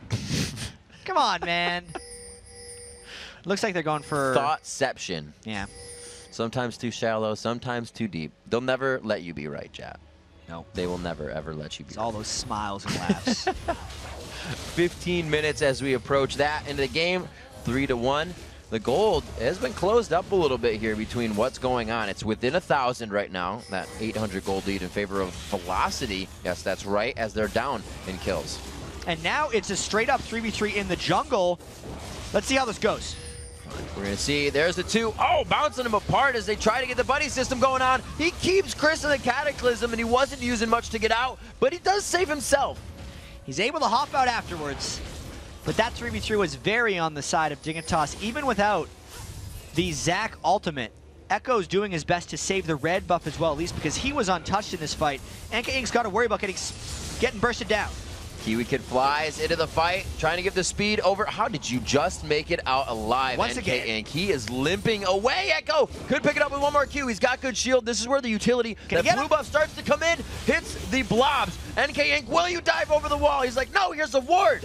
Come on, man. Looks like they're going for... Thoughtception. Yeah. Sometimes too shallow, sometimes too deep. They'll never let you be right, chat. No. They will never, ever let you be right. All those smiles and laughs. 15 minutes as we approach that into the game. 3-1. The gold has been closed up a little bit here between what's going on. It's within 1,000 right now, that 800 gold lead in favor of Velocity. Yes, that's right, as they're down in kills. And now it's a straight-up 3v3 in the jungle. Let's see how this goes. We're going to see, there's the 2. Oh, bouncing them apart as they try to get the buddy system going on. He keeps Chris in the Cataclysm, and he wasn't using much to get out, but he does save himself. He's able to hop out afterwards. But that 3v3 was very on the side of Dignitas, even without the Zac ultimate. Echo's doing his best to save the red buff as well, at least because he was untouched in this fight. NK Inc.'s got to worry about getting bursted down. Kiwi Kid flies into the fight, trying to give the speed over. How did you just make it out alive, Once NK again. Inc.? He is limping away. Echo could pick it up with one more Q. He's got good shield. This is where the utility, that blue buff starts to come in, hits the blobs. NK Inc., will you dive over the wall? He's like, no, here's a ward.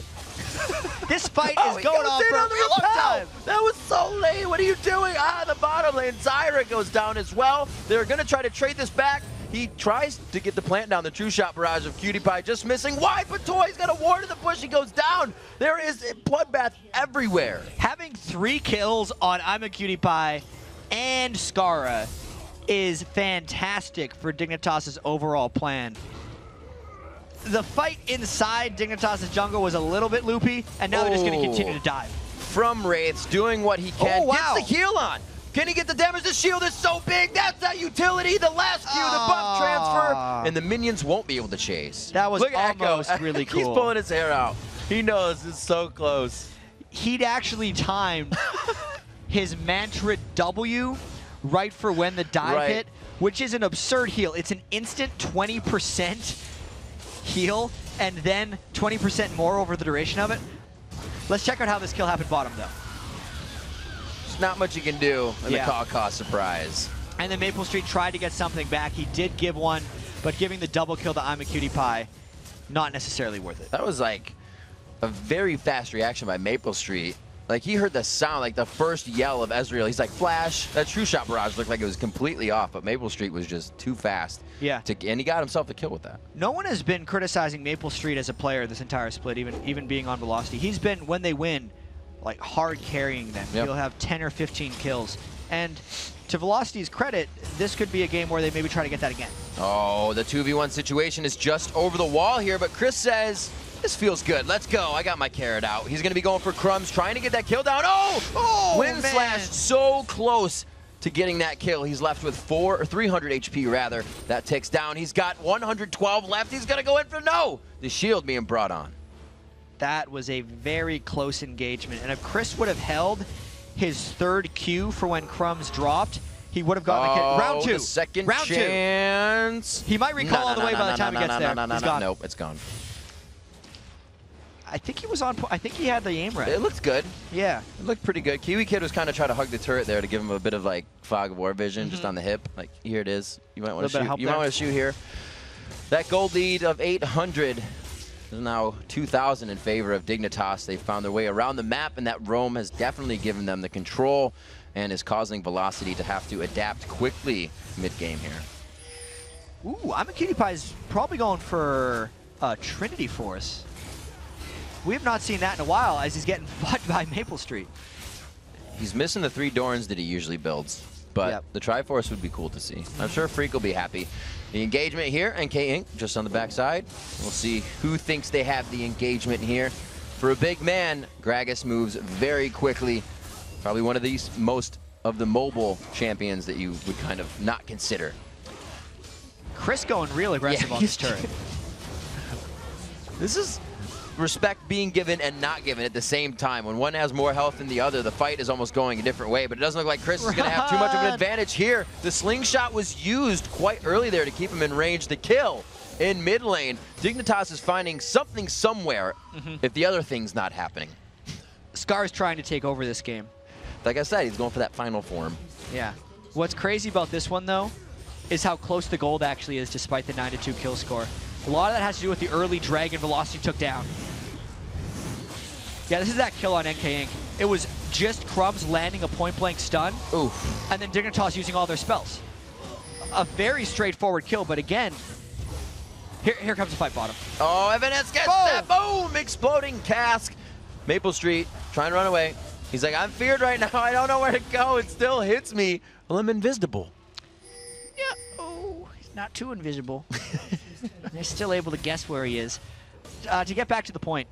This fight is going on for a long time. That was so late. What are you doing? The bottom lane. Zyra goes down as well. They're going to try to trade this back. He tries to get the plant down. The true shot barrage of Cutie Pie just missing. Wide, but Toy's got a ward in the bush. He goes down. There is a bloodbath everywhere. Having 3 kills on I'm a Cutie Pie and Skara is fantastic for Dignitas' overall plan. The fight inside Dignitas' jungle was a little bit loopy, and now they're just going to continue to dive. From Wraiths, doing what he can. Wow. Gets the heal on. Can he get the damage? The shield is so big. That's that utility. The last Q, the buff transfer. And the minions won't be able to chase. That was Look at almost Echo. really cool. He's pulling his hair out. He knows it's so close. He'd actually timed his Mantrid W right for when the dive hit, which is an absurd heal. It's an instant 20% heal, and then 20% more over the duration of it. Let's check out how this kill happened bottom, though. There's not much you can do in the cost surprise. And then Maple Street tried to get something back. He did give one, but giving the double kill to I'm a Cutie Pie, not necessarily worth it. That was like a very fast reaction by Maple Street. Like, he heard the sound, like the first yell of Ezreal. He's like, flash. That true shot barrage looked like it was completely off, but Maple Street was just too fast. Yeah. And he got himself the kill with that. No one has been criticizing Maple Street as a player this entire split, even being on Velocity. He's been, when they win, like hard carrying them. Yep. He'll have 10 or 15 kills. And to Velocity's credit, this could be a game where they maybe try to get that again. Oh, the 2v1 situation is just over the wall here, but Chris says, this feels good. Let's go. I got my carrot out. He's going to be going for Crumbs, trying to get that kill down. Oh, Wind Slash so close to getting that kill. He's left with 300 HP rather. That ticks down. He's got 112 left. He's going to go in for the shield being brought on. That was a very close engagement. And if Chris would have held his 3rd Q for when Crumbs dropped, he would have gotten the kill. Round 2. The second Round chance. 2. He might recall all the way by the time he gets there. He's gone. Nope, it's gone. I think he was on. I think he had the aim right. It looked good. Yeah. It looked pretty good. Kiwi Kid was kind of trying to hug the turret there to give him a bit of like fog of war vision just on the hip. Like, here it is. You might want to shoot. You might want to shoot here. That gold lead of 800 is now 2,000 in favor of Dignitas. They found their way around the map, and that roam has definitely given them the control and is causing Velocity to have to adapt quickly mid-game here. Ooh, I'm a Cutie Pie is probably going for Trinity Force. We have not seen that in a while as he's getting fought by Maple Street. He's missing the 3 Dorns that he usually builds, but the Triforce would be cool to see. I'm sure Freak will be happy. The engagement here, NK Inc. just on the backside. We'll see who thinks they have the engagement here. For a big man, Gragas moves very quickly. Probably one of these most of the mobile champions that you would kind of not consider. Chris going real aggressive on this turret. This is respect being given and not given at the same time. When one has more health than the other, the fight is almost going a different way, but it doesn't look like Chris is going to have too much of an advantage here. The slingshot was used quite early there to keep him in range. The kill in mid lane. Dignitas is finding something somewhere if the other thing's not happening. Scar's trying to take over this game. Like I said, he's going for that final form. Yeah. What's crazy about this one, though, is how close the gold actually is despite the 9-2 kill score. A lot of that has to do with the early dragon velocity took down. Yeah, this is that kill on NK Inc. It was just Crumbs landing a point-blank stun, and then Dignitas using all their spells. A very straightforward kill, but again, here comes the fight bottom. Oh, Evanes gets that boom! Exploding cask. Maple Street trying to run away. He's like, I'm feared right now. I don't know where to go. It still hits me. Well, I'm invisible. Yeah, he's not too invisible. They're still able to guess where he is. To get back to the point,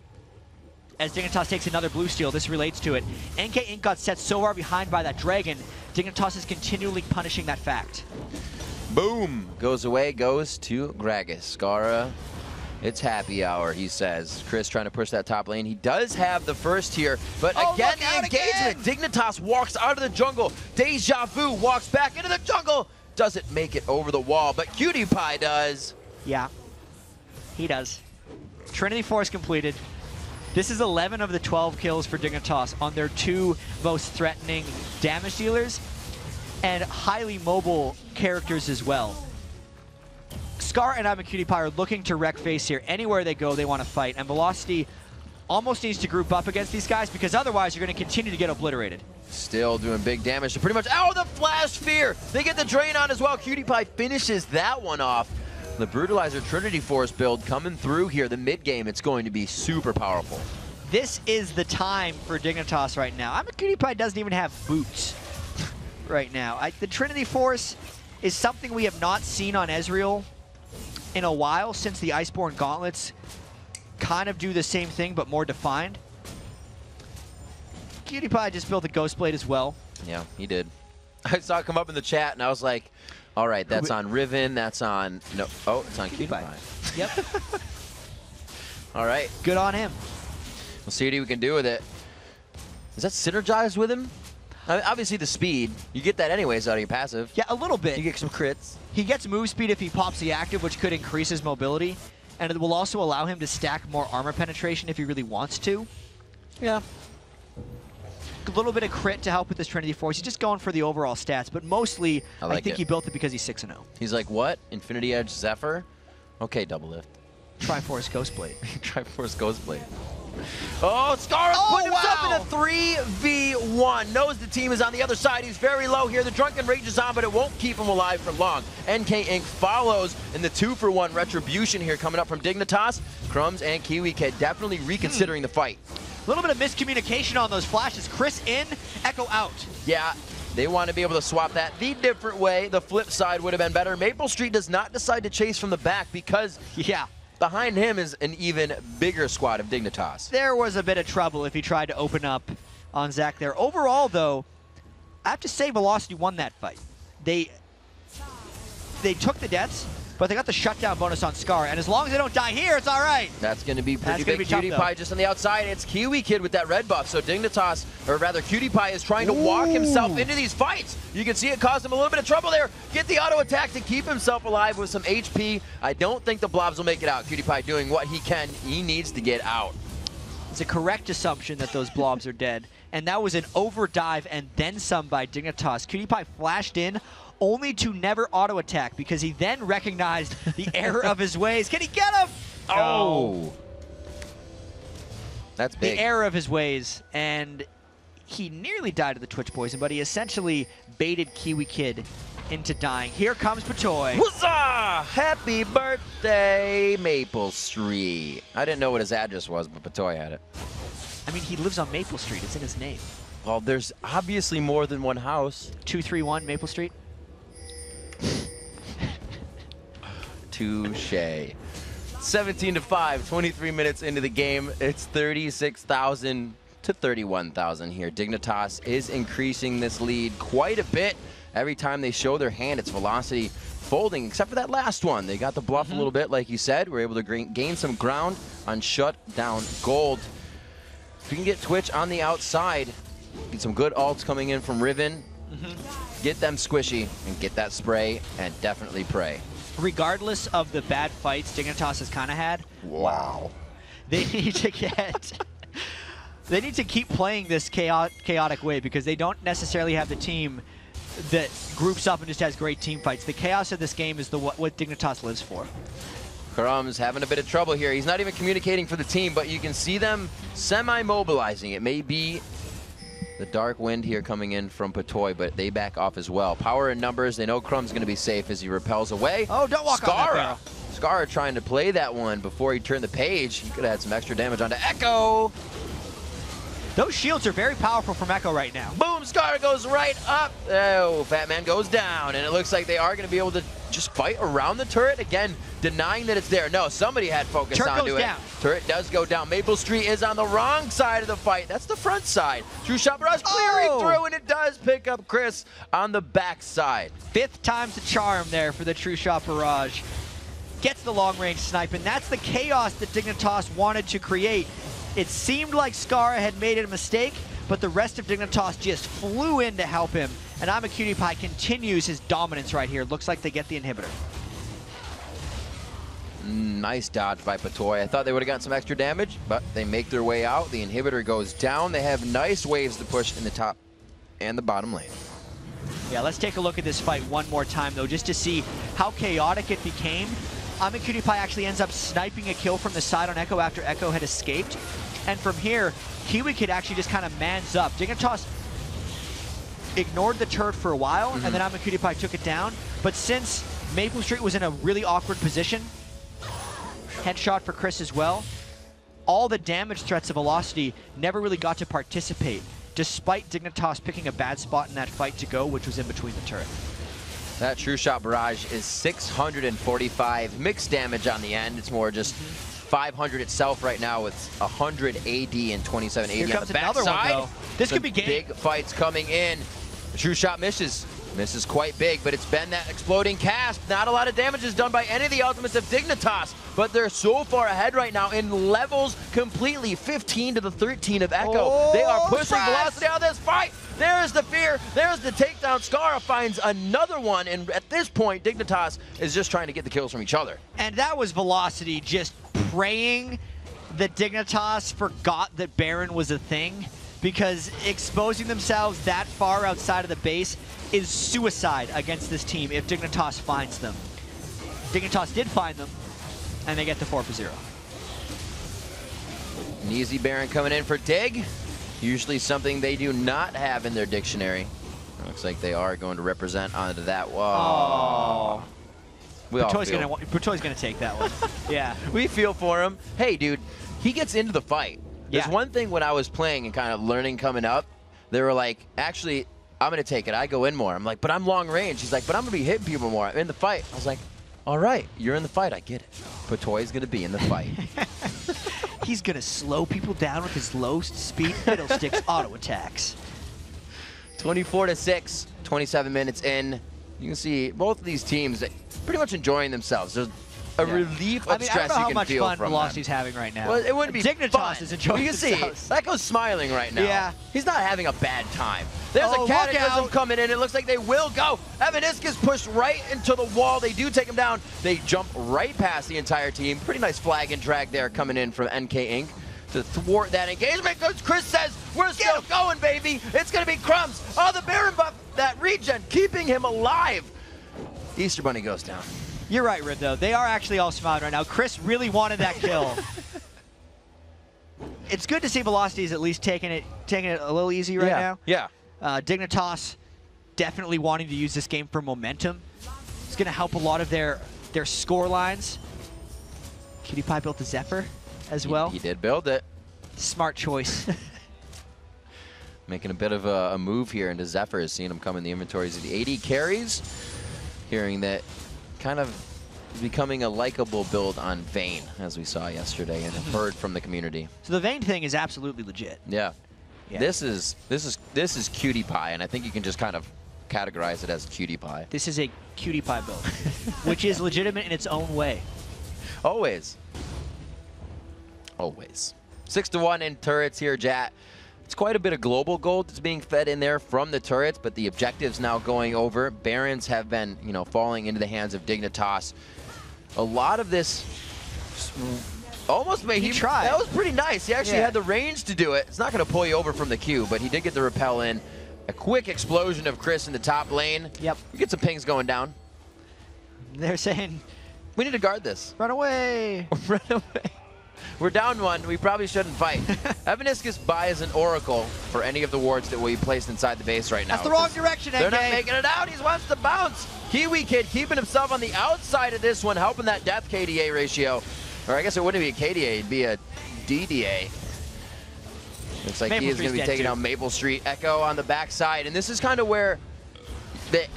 as Dignitas takes another blue steal, this relates to it. NK Inc. got set so far behind by that dragon, Dignitas is continually punishing that fact. Boom! Goes away, goes to Gragas. Skara, it's happy hour, he says. Chris trying to push that top lane. He does have the first here, but again, the engagement. Dignitas walks out of the jungle. Deja Vu walks back into the jungle. Doesn't make it over the wall, but Cutie Pie does. Yeah, he does. Trinity Force completed. This is 11 of the 12 kills for Dignitas on their 2 most threatening damage dealers and highly mobile characters as well. Scar and Cutie Pie are looking to wreck face here. Anywhere they go, they want to fight, and Velocity almost needs to group up against these guys because otherwise you're going to continue to get obliterated. Still doing big damage to pretty much, the Flash Fear! They get the drain on as well. Cutie Pie finishes that one off. The Brutalizer Trinity Force build coming through here. The mid game, it's going to be super powerful. This is the time for Dignitas right now. Cutie Pie doesn't even have boots right now. The Trinity Force is something we have not seen on Ezreal in a while since the Iceborne Gauntlets kind of do the same thing but more defined. Cutie Pie just built a Ghost Blade as well. Yeah, he did. I saw it come up in the chat and I was like, all right, that's on Riven, that's on, it's on Cutie Pie. Yep. All right. Good on him. We'll see what we can do with it. Does that synergize with him? I mean, obviously the speed, you get that anyways out of your passive. Yeah, a little bit. You get some crits. He gets move speed if he pops the active, which could increase his mobility, and it will also allow him to stack more armor penetration if he really wants to. Yeah. A little bit of crit to help with this Trinity Force. He's just going for the overall stats, but mostly I think he built it because he's 6-0. He's like, what? Infinity Edge Zephyr? Okay, double lift. Triforce Ghostblade. Triforce Ghostblade. Oh, Scar put himself in a 3v1. Knows the team is on the other side. He's very low here. The Drunken Rage is on, but it won't keep him alive for long. NK Inc. follows in the 2-for-1 retribution here coming up from Dignitas. Crumbs and Kiwi Kid definitely reconsidering the fight. A little bit of miscommunication on those flashes. Chris in, Echo out. Yeah, they want to be able to swap that the different way. The flip side would have been better. Maple Street does not decide to chase from the back because behind him is an even bigger squad of Dignitas. There was a bit of trouble if he tried to open up on Zach there. Overall, though, I have to say Velocity won that fight. They took the deaths, but they got the shutdown bonus on Scar, and as long as they don't die here, it's all right. That's going to be pretty big. Cutie Pie just on the outside. It's Kiwi Kid with that red buff, so Dignitas, or rather Cutie Pie, is trying to walk himself into these fights. You can see it caused him a little bit of trouble there. Get the auto attack to keep himself alive with some HP. I don't think the blobs will make it out. Cutie Pie doing what he can. He needs to get out. It's a correct assumption that those blobs are dead, and that was an overdive and then some by Dignitas. Cutie Pie flashed in, only to never auto attack because he then recognized the error of his ways. Can he get him? Oh. That's big. The error of his ways, and he nearly died of the Twitch poison, but he essentially baited Kiwi Kid into dying. Here comes Patoy. Huzzah! Happy birthday, Maple Street. I didn't know what his address was, but Patoy had it. I mean, he lives on Maple Street. It's in his name. Well, there's obviously more than one house. 231 Maple Street. Touché. 17-5, 23 minutes into the game. It's 36,000 to 31,000 here. Dignitas is increasing this lead quite a bit. Every time they show their hand, it's Velocity folding, except for that last one. They got the bluff a little bit, like you said. We're able to gain some ground on Shut Down Gold. If you can get Twitch on the outside, get some good ults coming in from Riven, get them squishy, and get that spray, and definitely pray. Regardless of the bad fights Dignitas has kind of had, wow, they need to get... They need to keep playing this chaotic way because they don't necessarily have the team that groups up and just has great team fights. The chaos of this game is what Dignitas lives for. Karum's having a bit of trouble here. He's not even communicating for the team, but you can see them semi-mobilizing. It may be the dark wind here coming in from Patoy, but they back off as well. Power in numbers. They know Crumb's going to be safe as he repels away. Oh, don't walk on that barrel. Scara trying to play that one before he turned the page. He could have had some extra damage onto Echo. Those shields are very powerful from Echo right now. Boom, Scar goes right up. Oh, Fat Man goes down, and it looks like they are going to be able to just fight around the turret. Again, denying that it's there. No, somebody had focus onto it. Turret does go down. Maple Street is on the wrong side of the fight. That's the front side. True Shot Barrage clearing through, and it does pick up Chris on the back side. 5th time's a charm there for the True Shot Barrage. Gets the long-range snipe, and that's the chaos that Dignitas wanted to create. It seemed like Scara had made a mistake, but the rest of Dignitas just flew in to help him. And I'mACutiePie continues his dominance right here. Looks like they get the inhibitor. Nice dodge by Patoy. I thought they would have gotten some extra damage, but they make their way out. The inhibitor goes down. They have nice waves to push in the top and the bottom lane. Yeah, let's take a look at this fight one more time, though, just to see how chaotic it became. I'mACutiePie actually ends up sniping a kill from the side on Echo after Echo had escaped. And from here, KiwiKid actually just kind of mans up. Dignitas ignored the turret for a while, and then I'mACutiePie took it down. But since Maple Street was in a really awkward position, headshot for Chris as well, all the damage threats of Velocity never really got to participate, despite Dignitas picking a bad spot in that fight to go, which was in between the turret. That True Shot Barrage is 645 mixed damage on the end. It's more just 500 itself right now with 100 AD and 27 AD Here on comes the another backside. one, though. This could be game. Big fights coming in. True Shot misses. Misses quite big, but it's been that exploding cast. Not a lot of damage is done by any of the ultimates of Dignitas, but they're so far ahead right now in levels completely. 15 to the 13 of Echo. They are pushing Velocity out of this fight. There's the fear. There's the takedown. Scara finds another one, and at this point, Dignitas is just trying to get the kills from each other. And that was Velocity just praying that Dignitas forgot that Baron was a thing, because exposing themselves that far outside of the base is suicide against this team if Dignitas finds them. Dignitas did find them, and they get the 4-0. An easy Baron coming in for Dig. Usually something they do not have in their dictionary. Looks like they are going to represent onto that wall. Patoy's gonna take that one. Yeah. We feel for him. Hey, dude, he gets into the fight. There's one thing when I was playing and kind of learning coming up, they were like, actually, I'm going to take it. I go in more. I'm like, but I'm long range. He's like, but I'm going to be hitting people more. I'm in the fight. I was like, all right, you're in the fight. I get it. Patoy's going to be in the fight. He's going to slow people down with his low speed fiddlesticks auto attacks. 24-6, 27 minutes in. You can see both of these teams pretty much enjoying themselves. There's a relief of stress you can feel from them. I don't know how much fun Velocity's having right now. Well, it wouldn't be Dignitas is enjoying themselves. See, Echo's smiling right now. Yeah. He's not having a bad time. There's a cataclysm coming in. It looks like they will go. Evaniscus is pushed right into the wall. They do take him down. They jump right past the entire team. Pretty nice flag and drag there coming in from NK Inc. to thwart that engagement. Because Chris says, we're still going, baby. It's going to be Crumbs. Oh, the Baron buff, that regen, keeping him alive. Easter Bunny goes down. You're right, Rid, though. They are actually all smiling right now. Chris really wanted that kill. It's good to see Velocity's at least taking it a little easy right now. Yeah. Dignitas definitely wanting to use this game for momentum. It's going to help a lot of their score lines. Cutie Pie built the Zephyr as well. He did build it. Smart choice. Making a bit of a move here into Zephyr, seeing him come in the inventories of the AD carries. Hearing that kind of becoming a likable build on Vayne, as we saw yesterday and heard from the community. So the Vayne thing is absolutely legit. Yeah. This is Cutie Pie, and I think you can just kind of categorize it as Cutie Pie. This is a Cutie Pie build, which is legitimate in its own way. Always. Always. 6-1 in turrets here, Jat. It's quite a bit of global gold that's being fed in there from the turrets, but the objectives now going over. Barons have been, you know, falling into the hands of Dignitas. A lot of this almost made he tried. That was pretty nice. He actually had the range to do it. It's not going to pull you over from the queue, but he did get the repel in. A quick explosion of Chris in the top lane. Yep. We get some pings going down. They're saying, we need to guard this. Run away. Run away. We're down one. We probably shouldn't fight. Evaniscus buys an Oracle for any of the wards that will be placed inside the base right now. That's the wrong direction, They're NK. not making it out. He wants to bounce. Kiwi Kid keeping himself on the outside of this one, helping that death KDA ratio. Or I guess it wouldn't be a KDA, it'd be a DDA. Looks like Maple he is going to be taking out Maple Street. Echo on the backside. And this is kind of where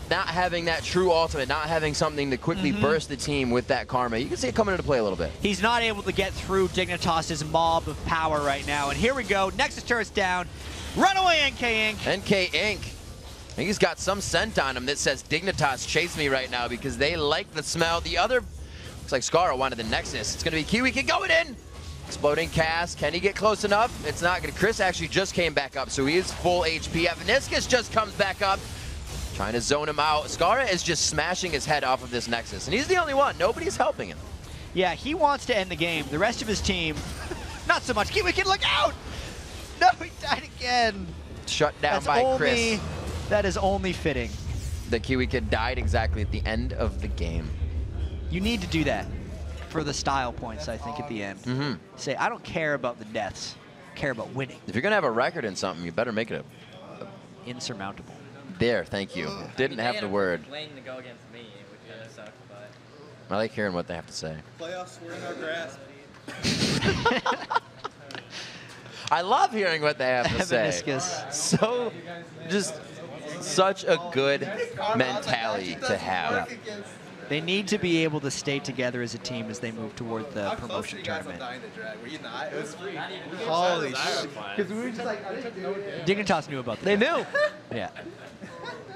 not having that true ultimate, not having something to quickly burst the team with that karma, you can see it coming into play a little bit. He's not able to get through Dignitas' mob of power right now. And here we go. Nexus turret's down. Run away, NK Inc. NK Inc. I think he's got some scent on him that says Dignitas chase me right now because they like the smell. The other, looks like Scarra wanted the Nexus. It's going to be Kiwi Kid going in. Exploding cast. Can he get close enough? It's not going to. Chris actually just came back up, so he is full HP. Evaniscus just comes back up. Trying to zone him out. Scarra is just smashing his head off of this Nexus, and he's the only one. Nobody's helping him. Yeah, he wants to end the game. The rest of his team, not so much. Kiwi Kid, look out! No, he died again. Shut down by Chris. That is only fitting. The Kiwi Kid died exactly at the end of the game. You need to do that for the style points, I think, at the end. Say, I don't care about the deaths. I care about winning. If you're going to have a record in something, you better make it insurmountable. There, thank you. Didn't have the word. Lane to go against me, which kind of sucked, but I like hearing what they have to say. Playoffs were in our grasp. I love hearing what they have to say. So, just such a good mentality to have. They need to be able to stay together as a team as they move toward the promotion tournament. Were you not? It was free. Holy shit. Because we were just like, Dignitas knew about that. They knew. Yeah.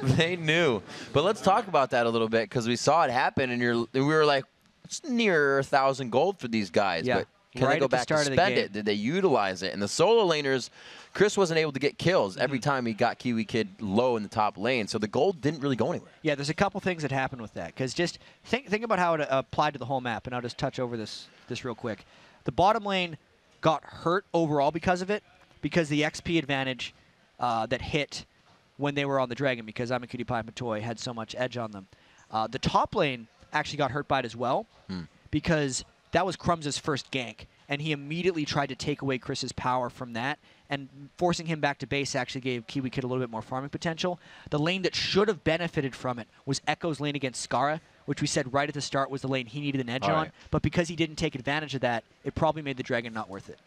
They knew. But let's talk about that a little bit because we saw it happen and we were like, it's near 1,000 gold for these guys. Yeah. But can they go back to spend it? Did they utilize it? And the solo laners, Chris wasn't able to get kills every time he got Kiwi Kid low in the top lane. So the gold didn't really go anywhere. Yeah, there's a couple things that happened with that. Because just think about how it applied to the whole map. And I'll just touch over this real quick. The bottom lane got hurt overall because of it. Because the XP advantage that hit when they were on the Dragon, because I'm a Cutie Pie and Matoy, had so much edge on them. The top lane actually got hurt by it as well. Because that was Crumbs' first gank. And he immediately tried to take away Chris's power from that. And forcing him back to base actually gave Kiwi Kid a little bit more farming potential. The lane that should have benefited from it was Echo's lane against Scarra, which we said right at the start was the lane he needed an edge on. But because he didn't take advantage of that, it probably made the Dragon not worth it.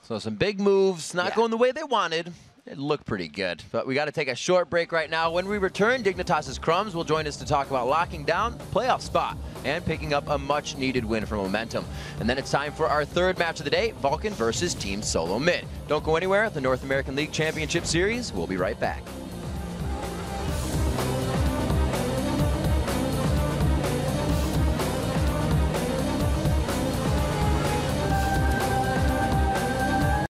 So some big moves, not going the way they wanted. It looked pretty good. But we got to take a short break right now. When we return, Dignitas' Crumbs will join us to talk about locking down a playoff spot and picking up a much-needed win for momentum. And then it's time for our third match of the day, Vulcan versus Team Solo Mid. Don't go anywhere. The North American League Championship Series. We'll be right back.